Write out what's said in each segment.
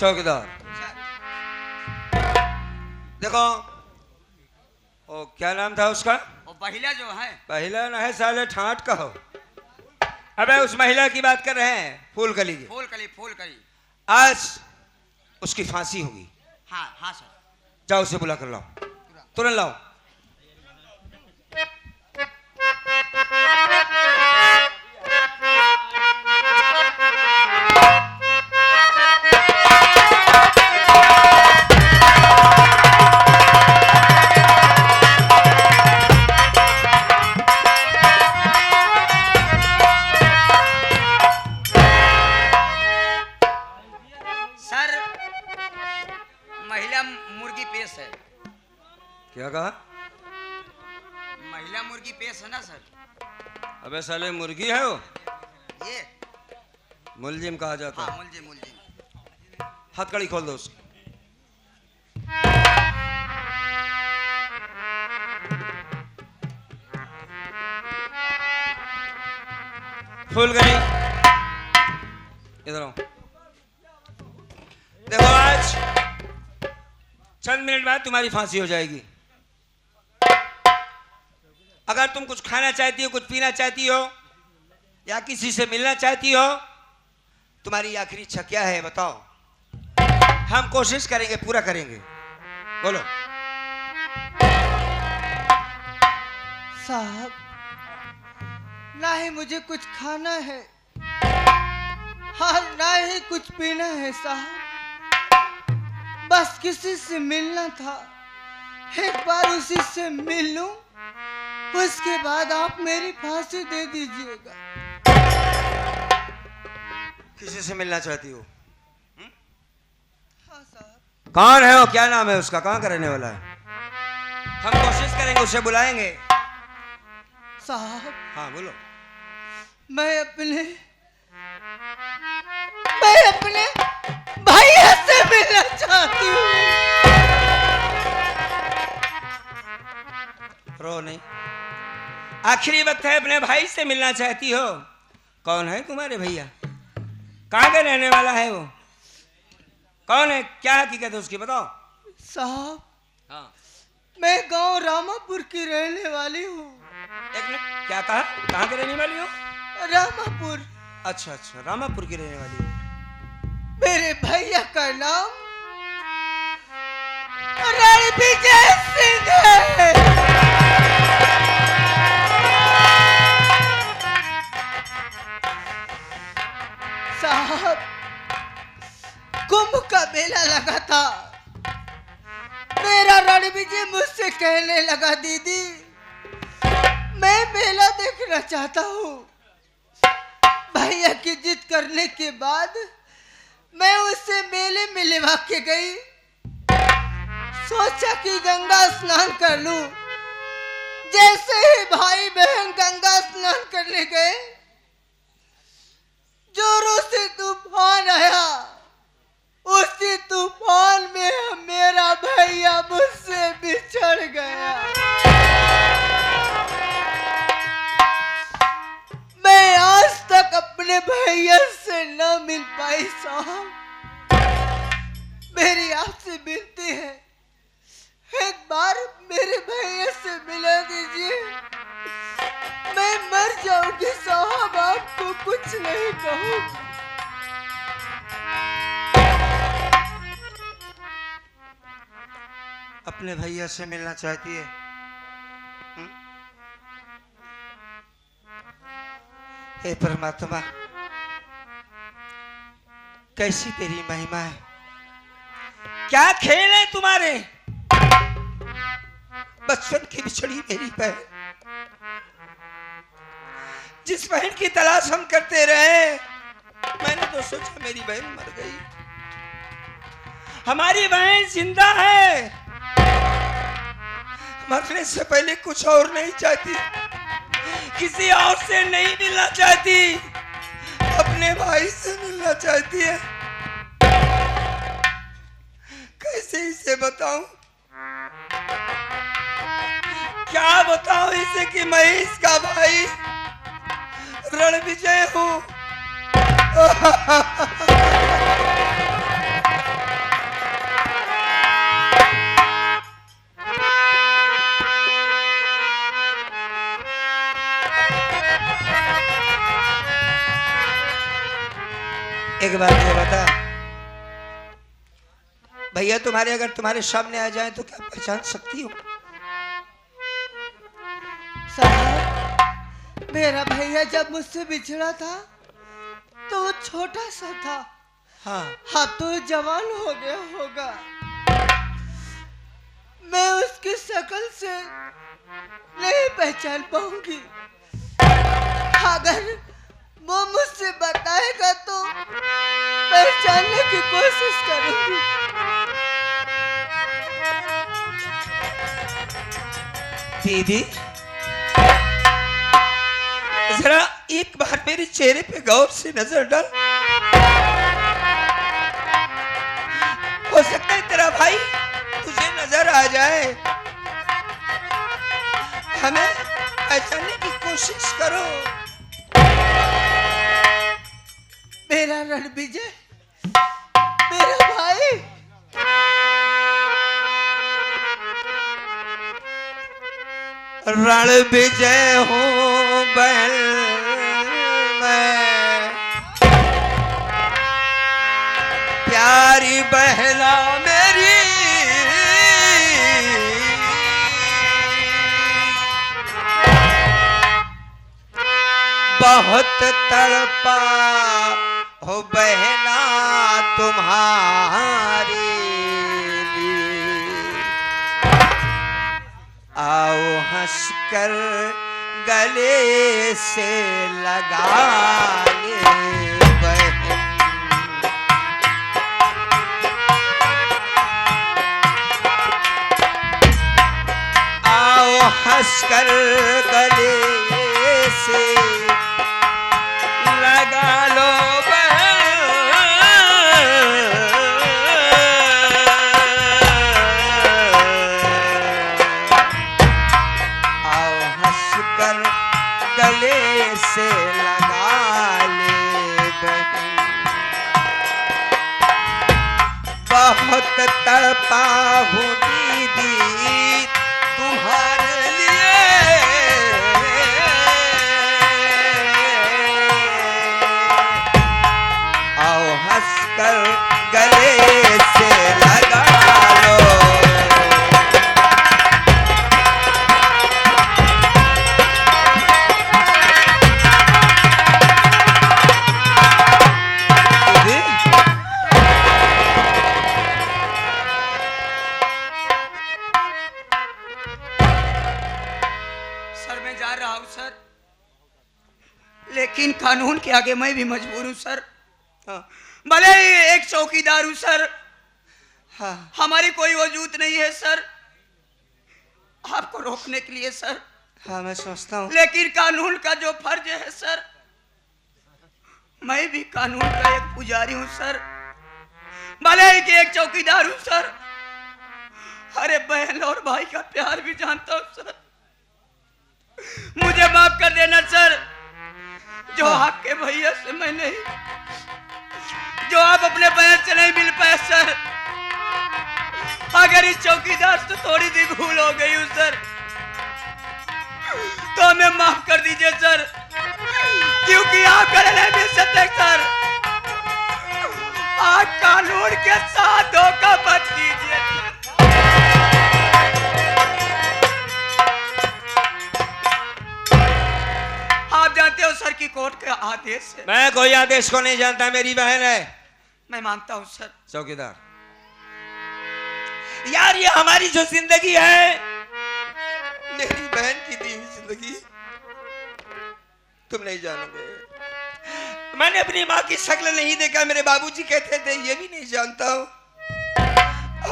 चौकीदार देखो, ओ क्या नाम था उसका? वो महिला जो है, महिला न है साले, ठाट का हो। अबे उस महिला की बात कर रहे हैं, फूलकली की। फूलकली। आज उसकी फांसी होगी। हाँ हाँ सर। जाओ उसे बुला कर लाओ, तुरंत लाओ। क्या कहा? महिला मुर्गी पेश है ना सर? अबे साले मुर्गी है वो, ये मुलजिम कहा जाता है। हाँ, मुलजिम। हथकड़ी खोल दो उसकी। फूलकली इधर आओ। देखो आज चंद मिनट बाद तुम्हारी फांसी हो जाएगी। अगर तुम कुछ खाना चाहती हो, कुछ पीना चाहती हो या किसी से मिलना चाहती हो, तुम्हारी आखिरी इच्छा क्या है बताओ? हम कोशिश करेंगे, पूरा करेंगे। बोलो। साहब, ना ही मुझे कुछ खाना है और ना ही कुछ पीना है साहब। बस किसी से मिलना था, एक बार उसी से मिल लूं, उसके बाद आप मेरी फांसी दे दीजिएगा। किसी से मिलना चाहती हो? हाँ साहब। कौन है वो? क्या नाम है उसका? कहाँ का रहने वाला है? हम कोशिश करेंगे, उसे बुलाएंगे। साहब, हाँ बोलो। मैं अपने भैया से मिलना चाहती हूँ। रो नहीं, आखिरी वक्त है, अपने भाई से मिलना चाहती हो। कौन है तुम्हारे भैया? कहाँ का रहने वाला है वो? कौन है? क्या हकीकत है उसकी बताओ। साहब, हाँ, मैं गांव रामापुर की रहने वाली हूँ। एक मिनट, क्या कहा? कहाँ के रहने वाली हो? रामापुर। अच्छा अच्छा, रामापुर की रहने वाली हो। मेरे भैया का नाम रणविजय सिंह है। साहब, कुंभ का मेला लगा था। मेरा रणविजय मुझसे कहने लगा, दीदी मैं मेला देखना चाहता हूँ। भैया की जिद करने के बाद मैं उससे मेले में लेवा के गई। सोचा कि गंगा स्नान कर लूं। जैसे ही भाई बहन गंगा स्नान करने गए, जोरों से तूफान आया। उसी तूफान में मेरा भैया मुझसे बिछड़ गया। मैं आज तक अपने भैया से न मिल पाई साहब। मेरी आपसे विनती है, एक बार मेरे भैया से मिला दीजिए। मैं मर जाऊंगी साहब, आपको कुछ नहीं कहूंगी। अपने भैया से मिलना चाहती है? हे परमात्मा, कैसी तेरी महिमा है, क्या खेल है तुम्हारे। बचपन की बिछड़ी मेरी बहन, जिस बहन की तलाश हम करते रहे, मैंने तो सोचा मेरी बहन मर गई। हमारी बहन जिंदा है, मरने से पहले कुछ और नहीं चाहती, किसी और से नहीं मिलना चाहती, अपने भाई से मिलना चाहती है। कैसे इसे बताऊं, क्या बताऊं इसे कि मैं इसका भाई रणविजय हूं। एक बात ये बता, भैया तुम्हारे अगर तुम्हारे सामने आ जाए तो क्या पहचान सकती हो? साहब, मेरा भैया जब मुझसे बिछड़ा था तो वो छोटा सा था। हाँ हाँ, तो जवान हो गया होगा। मैं उसकी शक्ल से नहीं पहचान पाऊंगी। अगर वो मुझसे बताएगा तो पहचानने की कोशिश करूंगी। दीदी, जरा एक बार मेरे चेहरे पे गौर से नजर डाल। हो सकता है तेरा भाई तुझे नजर आ जाए। हमें पहचानने की कोशिश करो। मेरा रणविजय, मेरा भाई। रणविजय हूँ बहन मैं, प्यारी बहना मेरी। बहुत तड़पा हो बहना तुम्हारे लिए। आओ हंसकर गले से लगा ले बहन। आओ हंसकर गले से लगा लो गले से लगा ले बहन। बहुत तड़पा हूँ दीदी तुम्हारे लिए। आओ हंसकर गले से लगा लो। लेकिन कानून के आगे मैं भी मजबूर हूँ सर। भले ही एक चौकीदार हूँ सर। हाँ हमारी कोई वजूद नहीं है सर आपको रोकने के लिए सर। हाँ मैं समझता हूँ, लेकिन कानून का जो फर्ज है सर, मैं भी कानून का एक पुजारी हूँ सर। भले ही कि एक चौकीदार हूँ सर, अरे बहन और भाई का प्यार भी जानता हूँ सर। मुझे माफ कर देना सर, जो आपके भैया से मैं नहीं, जो आप अपने बहन से नहीं मिल पाए सर। अगर इस चौकीदार से थोड़ी सी भूल हो गई हूँ सर तो हमें माफ कर दीजिए सर, क्योंकि आप करे नहीं मिल सकते सर। आप कानून के साथ धोखा मत कीजिए। आप जानते हो सर की कोर्ट के आदेश है। मैं कोई आदेश को नहीं जानता, मेरी बहन है। मैं मानता हूँ सर। चौकीदार यार, ये हमारी जो जिंदगी है, मेरी बहन की दी हुई जिंदगी तुम नहीं जानोगे। मैंने अपनी माँ की शक्ल नहीं देखा, मेरे बाबूजी कहते थे, ये भी नहीं जानता हूँ।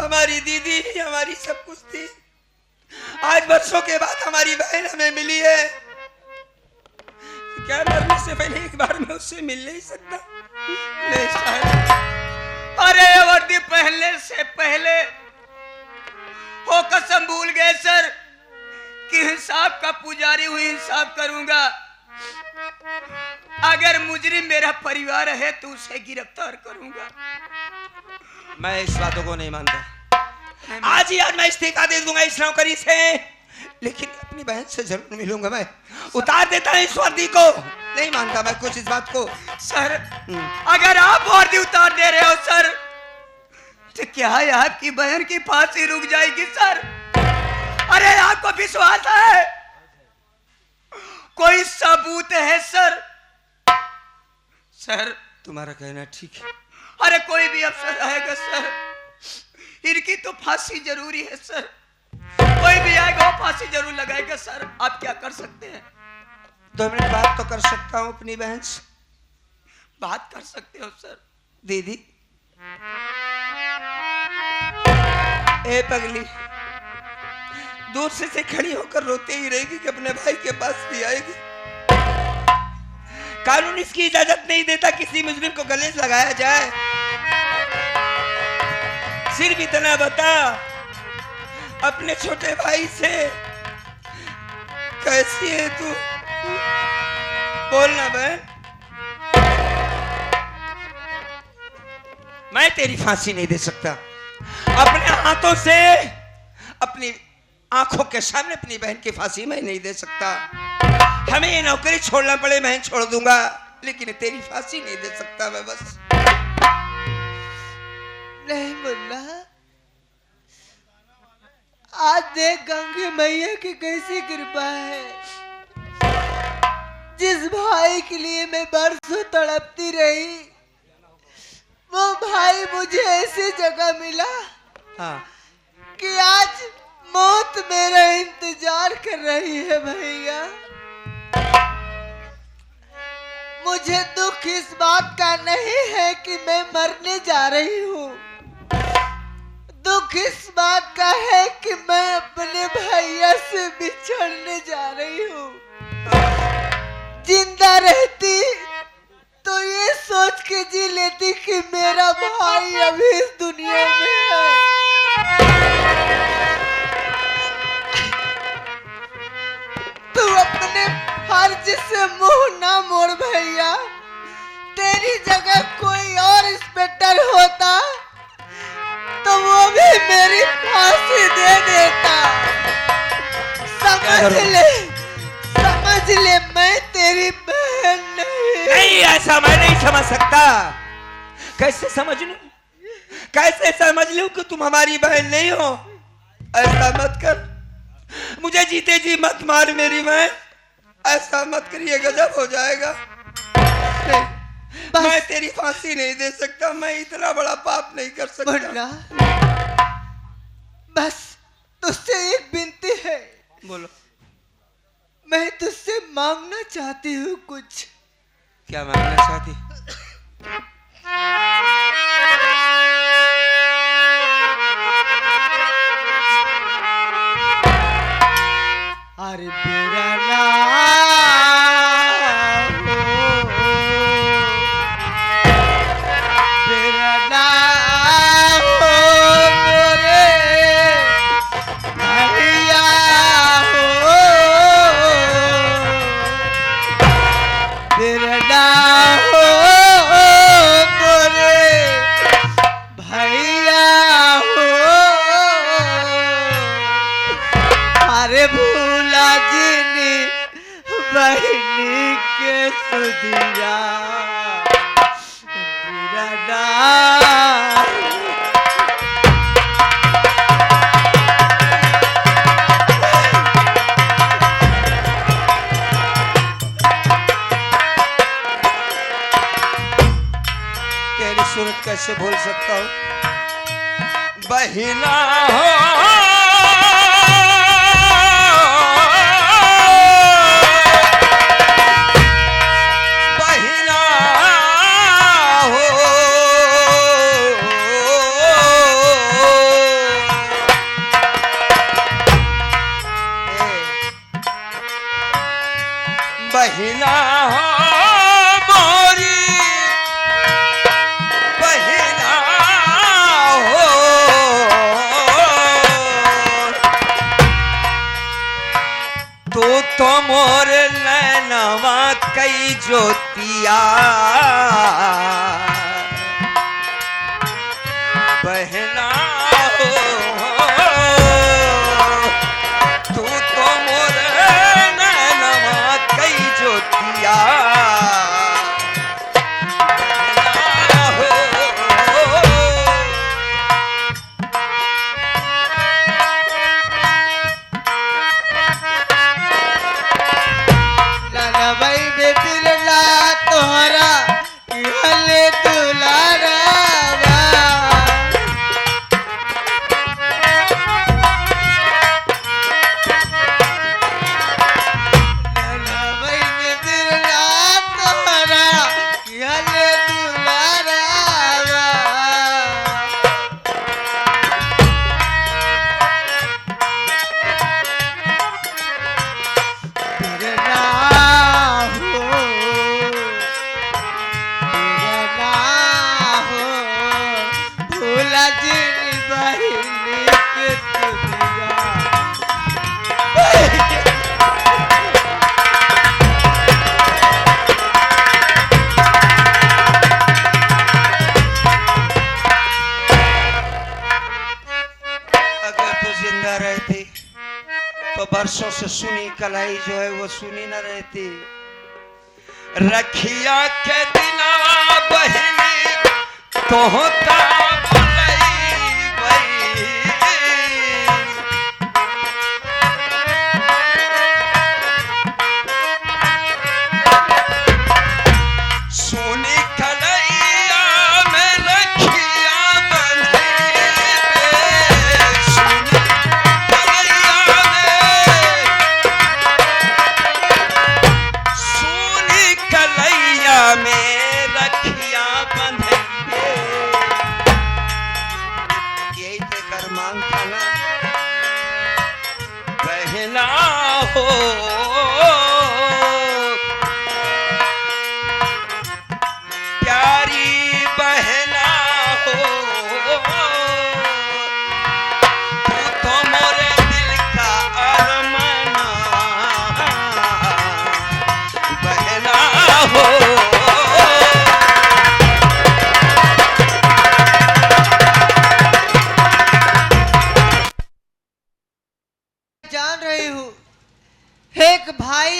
हमारी दीदी ही हमारी सब कुछ थी। आज वर्षों के बाद हमारी बहन हमें मिली है। क्या मरने से पहले एक बार मैं उससे मिल नहीं सकता? नहीं शायद। अरे वर्दी पहनने से पहले वो कसम भूल गए सर कि हिसाब का पुजारी हुई हिसाब करूंगा। अगर मुजरिम मेरा परिवार है तो उसे गिरफ्तार करूंगा। मैं इस बातों को नहीं मानता। आज ही आज मैं इस्तीफा दे दूंगा इस नौकरी से, लेकिन अपनी बहन से जरूर मिलूंगा। मैं उतार देता हूं इस वर्दी को। नहीं मानता मैं कुछ इस बात को। सर अगर आप वर्दी उतार दे रहे हो सर, तो क्या है आपकी बहन की फांसी रुक जाएगी सर? अरे आपको विश्वास है? कोई सबूत है सर? सर तुम्हारा कहना ठीक है। अरे कोई भी अफसर रहेगा सर, इनकी तो फांसी जरूरी है सर। कोई भी आएगा वो फांसी जरूर लगाएगा सर। आप क्या कर सकते हैं? 2 मिनट बात तो कर सकता हूँ अपनी बहन से। बात कर सकते हो सर। दीदी, ए पगली, दूर से खड़ी होकर रोते ही रहेगी कि अपने भाई के पास भी आएगी। कानून इसकी इजाजत नहीं देता किसी मुजरिम को गले से लगाया जाए। सिर्फ इतना बता अपने छोटे भाई से, कैसी है तू? बोलना बहन। मैं तेरी फांसी नहीं दे सकता। अपने हाथों से, अपनी आंखों के सामने अपनी बहन की फांसी मैं नहीं दे सकता। हमें ये नौकरी छोड़ना पड़े मैं छोड़ दूंगा, लेकिन तेरी फांसी नहीं दे सकता मैं। बस नहीं मुन्ना, आज देख गंगे मैया की कैसी कृपा है। जिस भाई के लिए मैं बरसों तड़पती रही, वो भाई मुझे ऐसी जगह मिला हाँ। कि आज मौत मेरा इंतजार कर रही है भैया। मुझे दुख इस बात का नहीं है कि मैं मरने जा रही हूँ, दुख इस बात का है कि मैं अपने भैया से बिछड़ने जा रही हूँ। जिंदा रहती तो ये सोच के जी लेती कि मेरा भाई अभी इस दुनिया में है। तू अपने फर्ज से मुंह ना मोड़ भैया। तेरी जगह कोई और इंस्पेक्टर होता तो वो भी मेरी फांसी दे देता। समझ ले मैं तेरी बहन नहीं। ऐसा मैं नहीं समझ सकता। कैसे समझ लूं? कैसे समझ लूं कि तुम हमारी बहन नहीं हो? ऐसा मत कर, मुझे जीते जी मत मार मेरी बहन। ऐसा मत करिए, गजब हो जाएगा। मैं तेरी फांसी नहीं दे सकता। मैं इतना बड़ा पाप नहीं कर सकता। बस तुझसे एक विनती है। बोलो। मैं तुझसे मांगना चाहती हूँ कुछ। क्या मांगना चाहती? अरे मेरा नाम कैसे भूल सकता हूँ? बहिना हो बहिना हो मोरी बहिना हो, तू तो मोर नैनवा कई ज्योतिया बहिना हो, तू तो मोर नैनवा कई ज्योतिया सुनी कलाई जो है वो सुनी न रहती। रखिया के दिनवा बहनी तो होता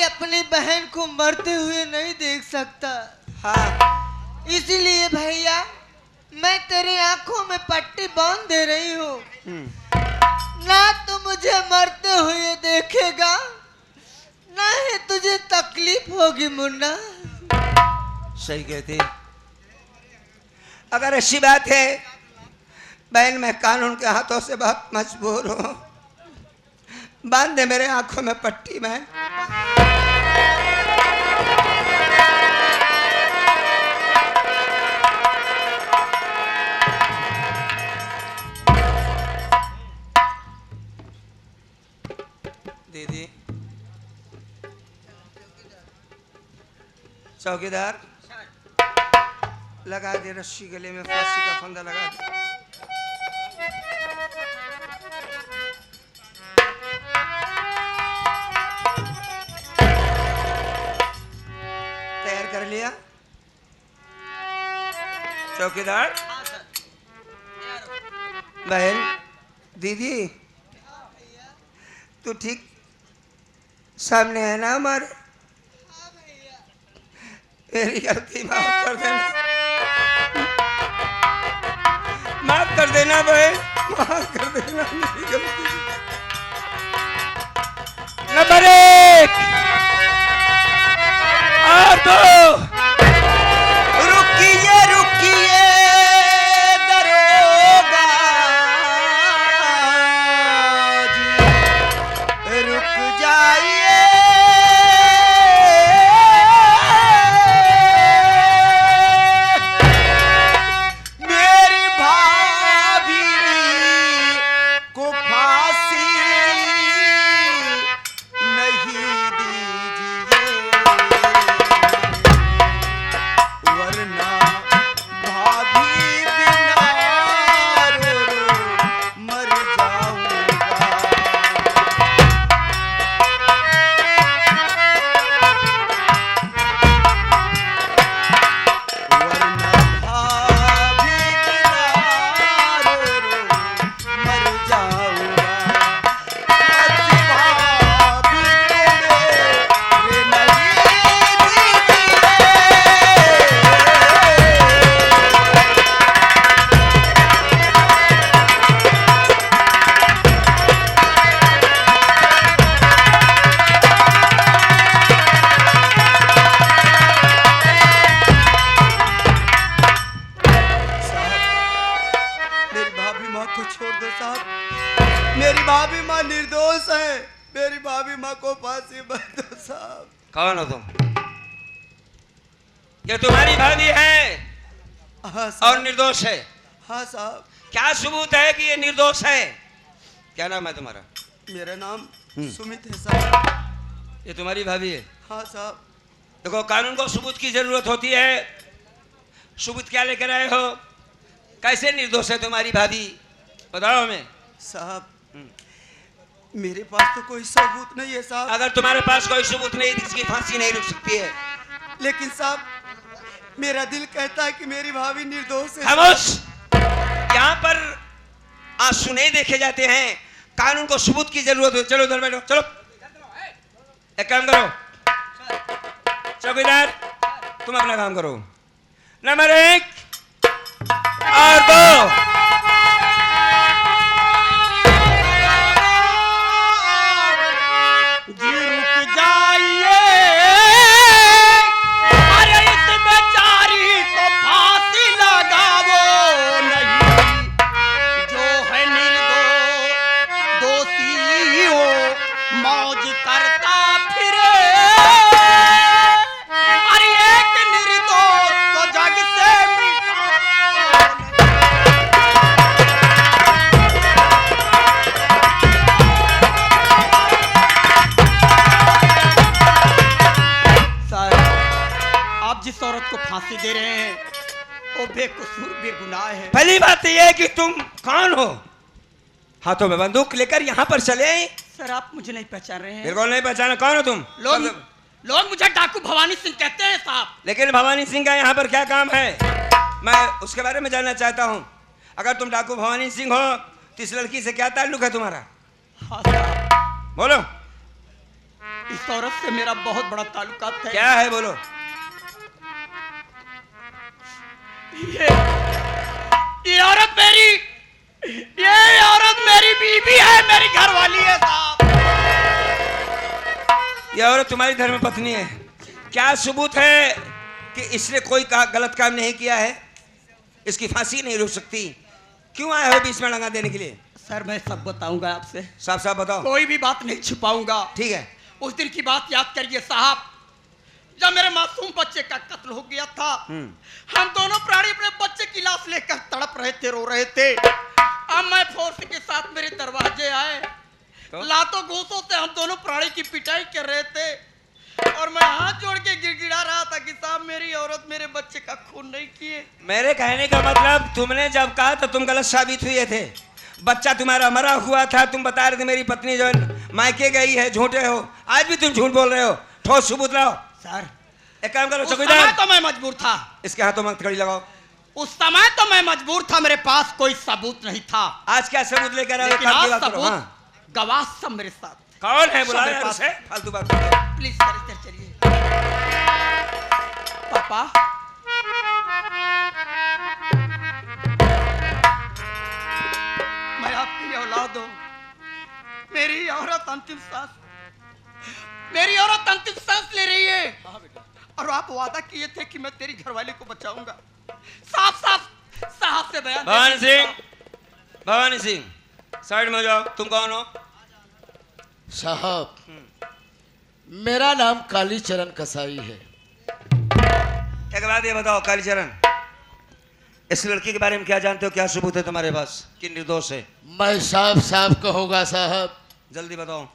अपनी बहन को मरते हुए नहीं देख सकता। हाँ, इसीलिए भैया मैं तेरी आंखों में पट्टी बांध दे रही हूँ। ना तो मुझे मरते हुए देखेगा, ना ही तुझे तकलीफ होगी मुन्ना। सही कहती। अगर ऐसी बात है बहन, मैं कानून के हाथों से बहुत मजबूर हूँ। बांध दे मेरे आंखों में पट्टी बहन। दीदी, चौकीदार लगा दे रस्सी, गले में फांसी का फंदा लगा दे। तैयार कर लिया चौकीदार? बहन, दीदी, तू ठीक सामने है ना हमारे? मेरी गलती माफ कर देना, माफ कर देना बहन, माफ कर देना मेरी गलती। नंबर 1 और 2, रुकिए रुकिए दरोगा जी, रुक जाइए। मेरी भाभी माँ निर्दोष है, मेरी भाभी माँ को फांसी मत दो साहब। कौन हो तुम? ये तुम्हारी भाभी है? हाँ और निर्दोष है? हाँ साहब। क्या सबूत है कि ये निर्दोष है? क्या नाम है तुम्हारा? मेरा नाम सुमित है साहब। ये तुम्हारी भाभी है? हाँ साहब। देखो, कानून को सबूत की जरूरत होती है। सबूत क्या लेकर आए हो? कैसे निर्दोष है तुम्हारी भाभी, बताओ हमें। साहब, मेरे पास तो कोई सबूत नहीं है साहब। अगर तुम्हारे पास कोई सबूत नहीं तो इसकी फांसी नहीं रुक सकती है। लेकिन साहब, मेरा दिल कहता है कि मेरी भाभी निर्दोष है। खामोश! यहाँ पर आंसू नहीं देखे जाते हैं, कानून को सबूत की जरूरत है। चलो उधर बैठो, चलो। एक काम करो चौकीदार, तुम अपना काम करो। नंबर 1 और 2। जी रुक जाइए, अरे इस बेचारी को फांसी लगाओ नहीं, जो है दोषी हो मौज करता फिरे, अरे एक निर्दोष को जग से मिटाओ नहीं। सर, आप जिस औरत को फांसी दे रहे हैं वो बेकसूर बेगुनाह है। पहली बात यह है कि तुम कौन हो? हाथों में बंदूक लेकर यहाँ पर चले आए। सर, आप मुझे नहीं पहचान रहे हैं। बिल्कुल नहीं पहचाना। कौन हो तुम? लोग मुझे डाकू भवानी सिंह कहते हैं साहब। लेकिन भवानी सिंह का यहाँ पर क्या काम है, मैं उसके बारे में जानना चाहता हूँ। अगर तुम डाकू भवानी सिंह हो तो इस लड़की से क्या ताल्लुक है तुम्हारा? हाँ साहब, बोलो। इस औरत से मेरा बहुत बड़ा ताल्लुकात है। क्या है बोलो। ये औरत मेरी बीवी है, मेरी घरवाली है साहब। यह औरत तुम्हारी धर्मपत्नी है। क्या सबूत है कि इसने कोई गलत काम नहीं किया है? इसकी फांसी नहीं रुक सकती। क्यों आए हो बीच में लगा देने के लिए? सर, मैं सब बताऊंगा आपसे। साफ साफ बताओ। कोई भी बात नहीं छुपाऊंगा। ठीक है। उस दिन की बात याद करिए साहब, जब मेरे मासूम बच्चे का कत्ल हो गया था। हम दोनों प्राणी अपने बच्चे की लाश लेकर तड़प रहे थे, रो रहे थे। अब मैं फोर्स के साथ मेरे दरवाजे आए तो? लातों घूसों से हम दोनों प्राणी की पिटाई कर रहे थे और मैं हाथ जोड़ के गिड़गिड़ा रहा था कि साहब मेरी औरत मेरे बच्चे का खून नहीं किए। मेरे कहने का मतलब, तुमने जब कहा तो तुम गलत साबित हुए थे। बच्चा तुम्हारा मरा हुआ था, तुम बता रहे थे मेरी पत्नी जो मायके गई है। झूठे हो, आज भी तुम झूठ बोल रहे हो। ठोस सबूत लाओ। सर, एक काम करो उस चौकीदार, समय तो मैं मजबूर था। इसके हाथों में हथकड़ी लगाओ। उस समय तो मैं मजबूर था, मेरे पास कोई सबूत नहीं था। आज क्या सबूत लेकर आए? लेकिन आज सबूत, हाँ। गवाह सब मेरे साथ थे। कौन है? बुला सब मेरे यार पास। उसे। फालतू बात मत करो। प्लीज सर, इधर चलिए। पापा, मैं आपकी औलाद हूं। मेरी औरत अंतिम सांस ले रही है और आप वादा किए थे कि मैं तेरी घरवाली को बचाऊंगा। साफ साहब से बयान। भवानी सिंह साइड में हो जाओ। तुम कौन हो? साहब, मेरा नाम कालीचरण कसाई है। एक बात ये बताओ कालीचरण, इस लड़की के बारे में क्या जानते हो? क्या सबूत है तुम्हारे पास कि निर्दोष है? मैं साफ कहूँगा साहब, जल्दी बताओ।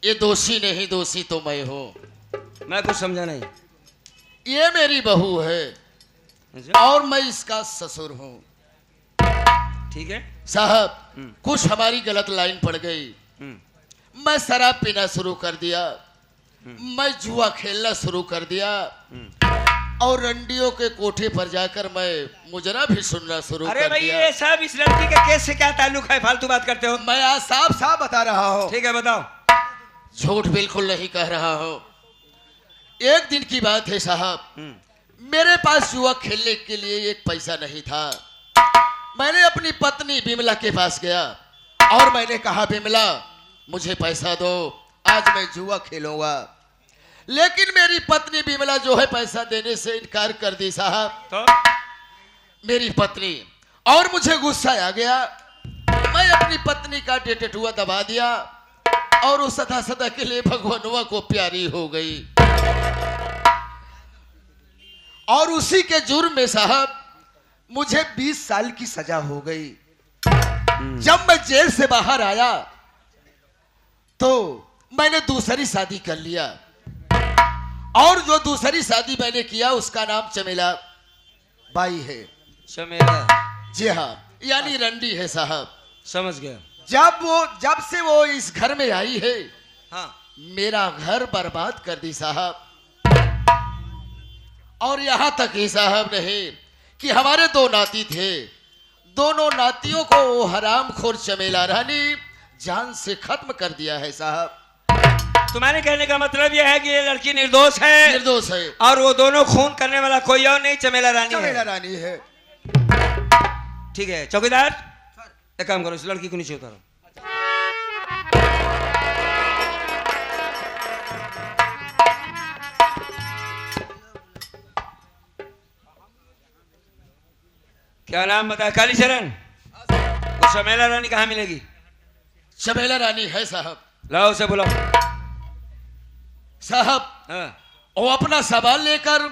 ये दोषी नहीं, दोषी तो मैं हूँ। मैं कुछ समझा नहीं। ये मेरी बहू है और मैं इसका ससुर हूँ। ठीक है साहब, कुछ हमारी गलत लाइन पड़ गई। मैं शराब पीना शुरू कर दिया, मैं जुआ खेलना शुरू कर दिया और रंडियों के कोठे पर जाकर मैं मुजरा भी सुनना शुरू कर दिया। अरे भाई, ये सब इस लड़की के केस से क्या ताल्लुक है? फालतू बात करते हो। मैं आज साफ बता रहा हूँ। ठीक है बताओ। झूठ बिल्कुल नहीं कह रहा हूँ। एक दिन की बात है साहब, मेरे पास जुआ खेलने के लिए एक पैसा नहीं था। मैंने अपनी पत्नी बिमला के पास गया और मैंने कहा, बिमला मुझे पैसा दो, आज मैं जुआ खेलूंगा। लेकिन मेरी पत्नी बिमला जो है पैसा देने से इनकार कर दी साहब। तो मेरी पत्नी, और मुझे गुस्सा आ गया। मैं अपनी पत्नी का टेटुआ दबा दिया और उस सदा के लिए भगवानवा को प्यारी हो गई। और उसी के जुर्म में साहब मुझे 20 साल की सजा हो गई। जब मैं जेल से बाहर आया तो मैंने दूसरी शादी कर लिया और जो दूसरी शादी मैंने किया उसका नाम चमेला बाई है। चमेला? जी हाँ, यानी रंडी है साहब। समझ गया। जब से वो इस घर में आई है, हाँ, मेरा घर बर्बाद कर दी साहब। और यहां तक ही साहब नहीं कि हमारे 2 नाती थे, दोनों नातियों को वो हरामखोर चमेला रानी जान से खत्म कर दिया है साहब। तुम्हारे कहने का मतलब यह है कि ये लड़की निर्दोष है, निर्दोष है, और वो दोनों खून करने वाला कोई और नहीं, चमेला रानी चमेला है। रानी है। ठीक है चौकीदार, एक काम करो, इस लड़की को नीचे उतारो। क्या नाम बताया? कालीचरण। वो चमेला रानी कहाँ मिलेगी? चमेला रानी है साहब। लाओ उसे बुलाओ। साहब हाँ। वो अपना सामान लेकर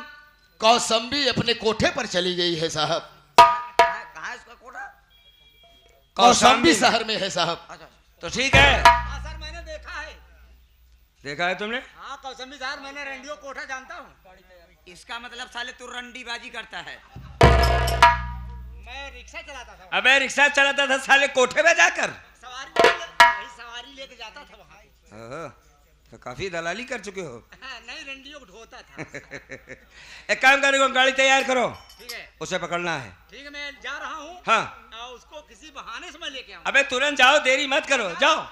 कौसंबी अपने कोठे पर चली गई है साहब। कहाँ है इसका कोठा? कौसंबी शहर में है साहब। तो ठीक है। हाँ सर, मैंने देखा है। देखा है तुमने? हाँ कौसंबी सर, मैंने रेंडियो कोठा जानता हूँ। इसका मतलब साले तू रंडीबाजी करता है। मैं रिक्शा चलाता था, अबे रिक्शा चलाता था साले कोठे में जाकर? सवारी लेके जाता था वहाँ। ओह, तो काफी दलाली कर चुके हो। हाँ, नहीं रेंडियो ढोता था। एक काम करो, गाड़ी तैयार करो, ठीक है, उसे पकड़ना है। ठीक है, मैं जा रहा हूँ। हाँ। और उसको किसी बहाने से मैं लेके आऊँ। अबे तुरंत जाओ, देरी मत करो, जाओ।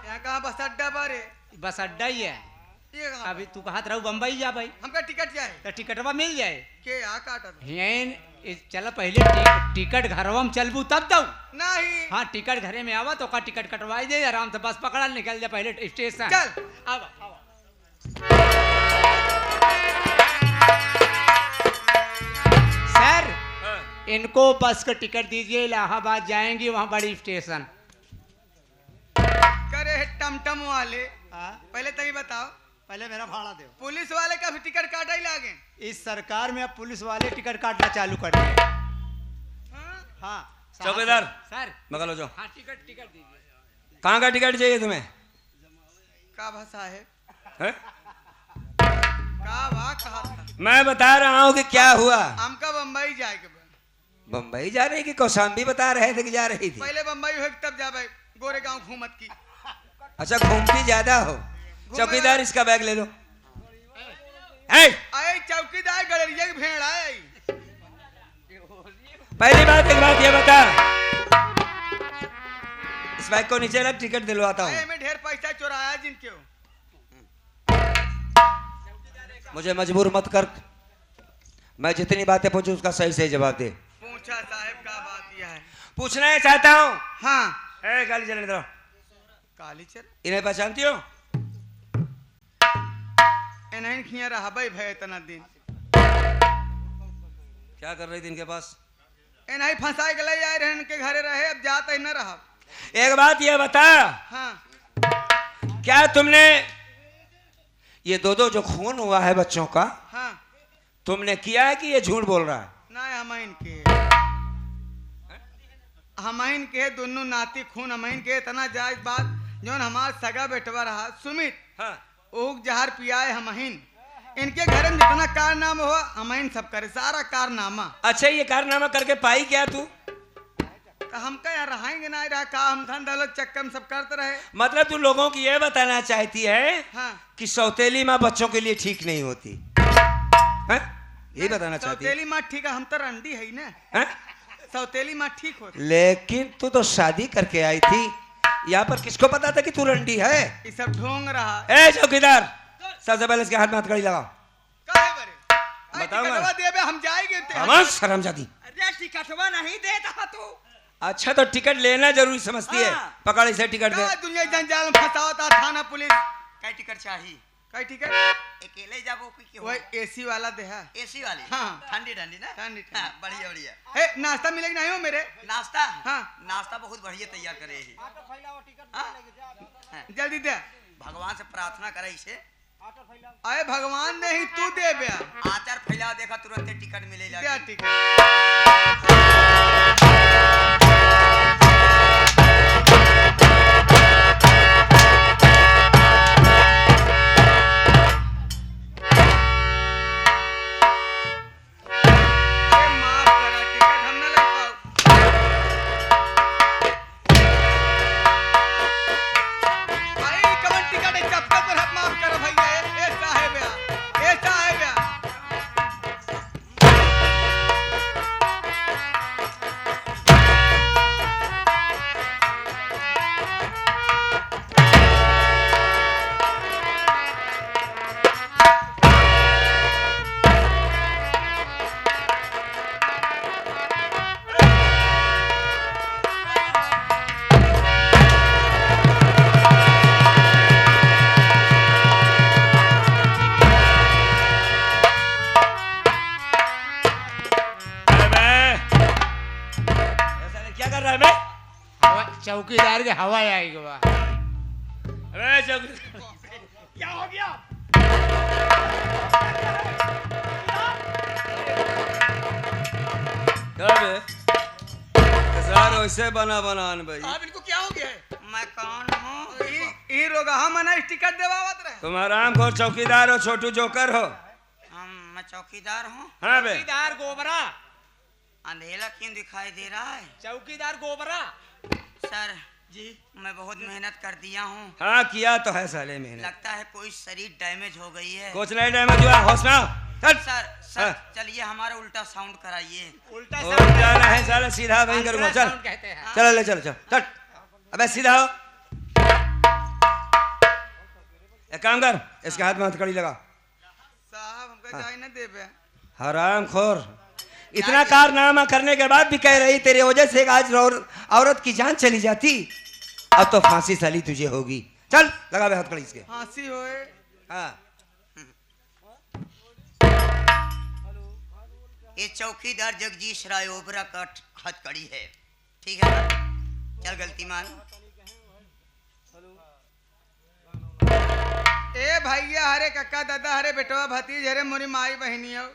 यहाँ कहाँ बस अड्डा बारे? बस अड्डा ही है। ये कहाँ? अभी तू कहा रहू बम्बई जा भाई, हमका टिकट चाहिए। तो टिकटवा मिल जाए। के यहाँ काटत? चल पहले टिकट घरवा में चलबू तब दऊ। नहीं। हाँ टिकट घरे में आवा तो का टिकट कटवाई दे, आराम से बस पकड़ा निकल जा पहले स्टेशन। चल। आवा आवा। सर हाँ। इनको बस का टिकट दीजिए, इलाहाबाद जाएंगे, वहाँ बड़ी स्टेशन। करे है टमटम वाले। पहले तभी बताओ, पहले मेरा भाड़ा दो। पुलिस वाले का भी टिकट काटा ही लागे। इस सरकार में अब पुलिस वाले टिकट काटना चालू कर दिए। हाँ? हाँ चौकीदार। सर। बगल हो जाओ। हाँ टिकट दीजिए। कहाँ का टिकट चाहिए तुम्हें? का भाषा है? है? का वाह कहा था? मैं बता रहा हूँ कि क्या हुआ। हमका बम्बई जाएगा। बम्बई जा रही कि कौशाम्बी बता रहे थे कि जा रही थी? पहले बम्बई हो तब जाबे, गोरे गांव घूमत की। अच्छा घूमती ज्यादा हो। चौकीदार इसका बैग ले लो। ए, आए चौकीदार गड़रिया की भेड़ आए। पहली बात एक बात ये बता, इस बैग को नीचे रख, टिकट दिलवाता आए हूँ। में ढेर पैसा चुराया जिनके। मुझे मजबूर मत कर, मैं जितनी बातें पूछूं उसका सही सही जवाब दे। पूछा साहब का बात यह है। पूछना है चाहता हूँ। हाँ। ए गाली चलने दो। कालीचर इन्हें पहचानती हो? नहीं खिया रहा भाई भय इतना दिन। क्या कर रही थी इनके पास? नहीं फंसाए गले आए रहे इनके घरे रहे, अब जाता ही न रहा। एक बात ये बता, हाँ। क्या तुमने ये दो जो खून हुआ है बच्चों का, हाँ। तुमने किया है कि ये झूठ बोल रहा है? ना हम इनके दोनों नाती खून हम इनके। इतना जायज बात जो हमार सगा बेटवा रहा सुमित, हाँ। ओक जहर पियाए हमहिन। इनके घर में जितना कारनामा हुआ हमहिन सब करे, सारा कारनामा। अच्छा ये कारनामा करके पाई क्या तू? तो हम क्या यहाँ रहेंगे ना रहा का, हम धन दौलत चक्कर में सब करते रहे। मतलब तू लोगों की ये बताना चाहती है हाँ। कि सौतेली माँ बच्चों के लिए ठीक नहीं होती है? यही बताना चाहती है? सौतेली माँ ठीक है, हम तो रंडी है ना। हैं? सौतेली माँ ठीक होती। लेकिन तू तो शादी करके आई थी, यहाँ पर किसको पता था कि तू रंडी है? ये सब ढोंग रहा। ए चौकीदार, सबसे पहले इसके हाथ में हथकड़ी लगाओ। काहे बरे? आई बताऊंगा। टिकटवा देबे हम जाएंगे ते। आवाज शर्मजादी। अरे टिकटवा नहीं देता तू। अच्छा तो टिकट लेना जरूरी समझती है? हाँ। पकड़ इसे टिकट दे। का दुनिया जंजाल में फंसाओ था थाना पुलिस। क्या टिकट चाहिए? कई टिकट? अकेले जाबो कि वो एसी वाला दे है। एसी वाली? हाँ। ठंडी ठंडी ना? ठंडी ठंडी। हाँ, बढ़िया बढ़िया। हे नाश्ता मिलेगा नहीं हो मेरे? नाश्ता? हाँ। नाश्ता बहुत बढ़िया तैयार करे है। हाँ? हाँ। जल्दी दे। भगवान से प्रार्थना करे इसे। अरे भगवान नहीं तू दे बे। आचार फैला देखा तुरंत टिकट मिले दे टिकट। अरे माफ करा, टिकट हम न ले पाओ। भाई कवन टिकट है? चप्पल चौकीदार के हवा आएगी बा। अरे चौकीदार क्या हो गया? सार वैसे बना बनान भाई। साहब इनको क्या हो गया है? मैं कौन हूँ? ई रोगा मना टिकट देवावत रहे। तुम आराम खोर चौकीदार हो, छोटू जोकर हो। मैं चौकीदार हूँ। हाँ बे। चौकीदार गोबरा। अंधेरा क्यों दिखाई दे रहा है? चौकीदार गोबरा। सर जी मैं बहुत मेहनत कर दिया हूँ। हाँ किया तो है साले मेहनत। लगता है कोई शरीर डैमेज हो गई है। कुछ नहीं डैमेज हुआ, हौसला चल। सर हाँ। चलिए हमारा उल्टा साउंड कराइए। उल्टा और जाना है साले, सीधा वहीं करूँगा। चल साउंड कहते हैं। चल ले चल चल चल। अबे सीधा हो। एक काम कर, इसके हाथ में हथकड़ी लगा। साहब हमको जाए न देबे। हराम खोर, इतना कारनामा करने के बाद भी कह रही तेरे वजह से आज औरत की जान चली जाती। अब तो फांसी साली तुझे होगी। चल लगा बे हथकड़ी इसके। फांसी होए। हाँ ये चौकीदार जगदीश राय ओबरा का हथकड़ी है, ठीक है ना? चल गलती मान। ए भैया, हरे कक्का दादा, हरे बेटवा भतीज, हरे मोरी माई बहनियों,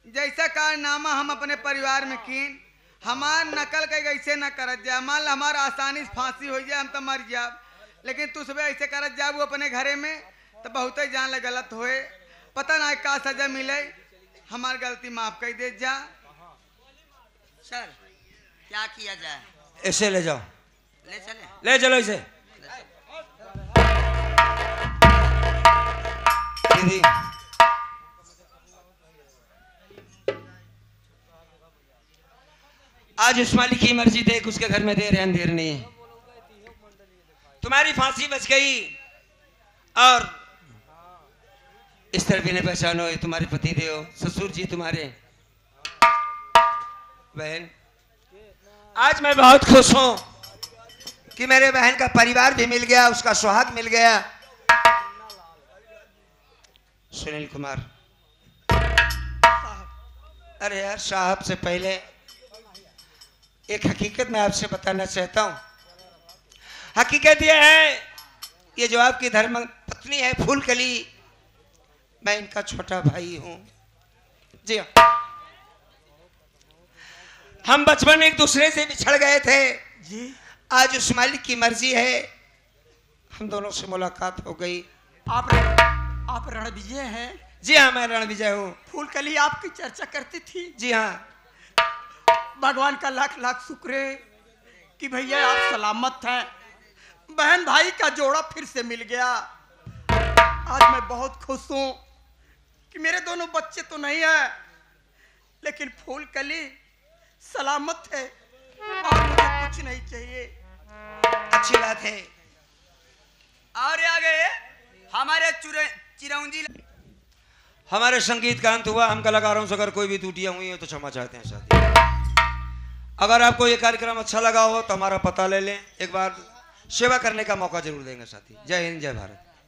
जैसा कारनामा हम अपने परिवार में कीन, हमार नकल के ऐसे न करत जा। मान ला हमार आसानी से फांसी हो जाए, हम तो मर जाब, लेकिन तू सुबह ऐसे करत जाबू अपने घरे में तो बहुत ही जान ले गलत होए। पता ना का सजा मिले, हमार गलती माफ कर दे जा। सर क्या किया जाए? ऐसे ले जाओ, ले चले। ले चलो इसे। दीदी आज उस मालिक की मर्जी, देख उसके घर में देर है अंधेर नहीं। तुम्हारी फांसी बच गई और इस तरह भी नहीं पहचानो, ये तुम्हारे पति देव ससुर जी तुम्हारे। बहन आज मैं बहुत खुश हूं कि मेरे बहन का परिवार भी मिल गया, उसका सुहाग मिल गया। सुनील कुमार, अरे यार साहब से पहले एक हकीकत मैं आपसे बताना चाहता हूं। हकीकत यह है, ये जो आपकी धर्म पत्नी है फूलकली, मैं इनका छोटा भाई हूं। जी हाँ, हम बचपन में एक दूसरे से बिछड़ गए थे जी आज उस मालिक की मर्जी है हम दोनों से मुलाकात हो गई। आप रणविजय हैं? जी हाँ मैं रणविजय हूँ। फूलकली आपकी चर्चा करती थी। जी हाँ, भगवान का लाख लाख शुक्र है कि भैया आप सलामत हैं। बहन भाई का जोड़ा फिर से मिल गया। आज मैं बहुत खुश हूँ कि मेरे दोनों बच्चे तो नहीं है, लेकिन फूलकली सलामत है और मुझे कुछ नहीं चाहिए। अच्छी बात है। और आगे हमारे चिरौंजी हमारे संगीत का अंत हुआ। हम कलाकारों से अगर कोई भी त्रुटियां हुई है तो क्षमा चाहते हैं साथी। अगर आपको ये कार्यक्रम अच्छा लगा हो तो हमारा पता ले लें, एक बार सेवा करने का मौका जरूर देंगे साथी। जय हिंद, जय भारत।